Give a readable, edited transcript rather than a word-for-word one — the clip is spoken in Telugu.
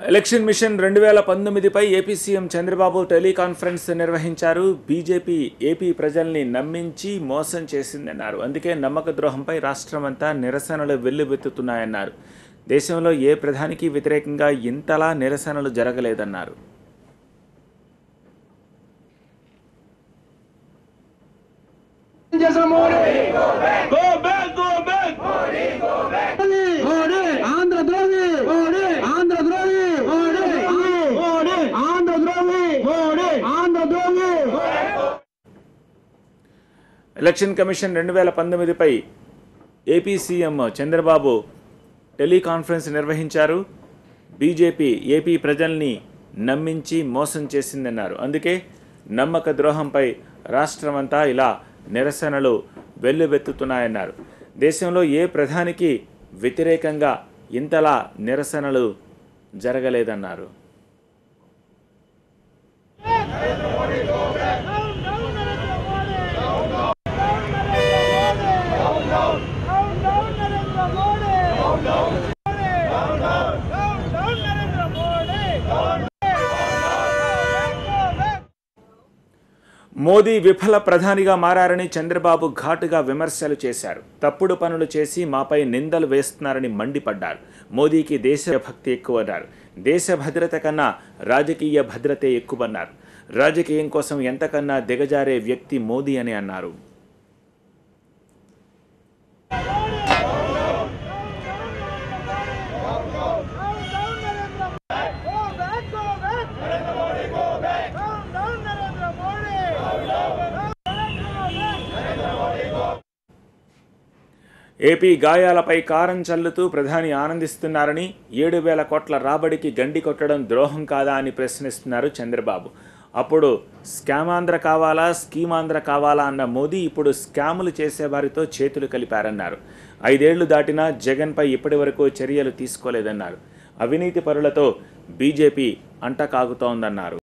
ఎలక్షన్ మిషన్ 2019పై ఏపీ సీఎం చంద్రబాబు టెలికాన్ఫరెన్స్ నిర్వహించారు. బీజేపీ ఏపీ ప్రజల్ని నమ్మించి మోసం చేసిందన్నారు. అందుకే నమ్మక ద్రోహంపై రాష్ట్రమంతా నిరసనలు వెల్లువెత్తుతున్నాయన్నారు. దేశంలో ఏ ప్రధానికి వ్యతిరేకంగా ఇంతలా నిరసనలు జరగలేదన్నారు. ఎలక్షన్ కమిషన్ 2019పై ఏపీ సీఎం చంద్రబాబు టెలికాన్ఫరెన్స్ నిర్వహించారు. బీజేపీ ఏపీ ప్రజల్ని నమ్మించి మోసం చేసిందన్నారు. అందుకే నమ్మక ద్రోహంపై రాష్ట్రమంతా ఇలా నిరసనలు వెల్లువెత్తుతున్నాయన్నారు. దేశంలో ఏ ప్రధానికి వ్యతిరేకంగా ఇంతలా నిరసనలు జరగలేదన్నారు. మోదీ విఫల ప్రధానిగా మారని చంద్రబాబు ఘాటుగా విమర్శలు చేశారు. తప్పుడు పనులు చేసి మాపై నిందలు వేస్తున్నారని మండిపడ్డారు. మోదీకి దేశభక్తి ఎక్కువన్నారు. దేశ భద్రత కన్నా రాజకీయ భద్రతే ఎక్కువన్నారు. రాజకీయం కోసం ఎంతకన్నా దిగజారే వ్యక్తి మోదీ అని అన్నారు. ఏపీ గాయాలపై కారం చల్లుతూ ప్రధాని ఆనందిస్తున్నారని, 7,000 కోట్ల రాబడికి గండి కొట్టడం ద్రోహం కాదా అని ప్రశ్నిస్తున్నారు చంద్రబాబు. అప్పుడు స్కామాంధ్ర కావాలా, స్కీమాంధ్ర కావాలా అన్న మోదీ ఇప్పుడు స్కాములు చేసేవారితో చేతులు కలిపారన్నారు. 5 ఏళ్లు దాటినా జగన్పై ఇప్పటి వరకు చర్యలు తీసుకోలేదన్నారు. అవినీతి పరులతో బీజేపీ అంటకాగుతోందన్నారు.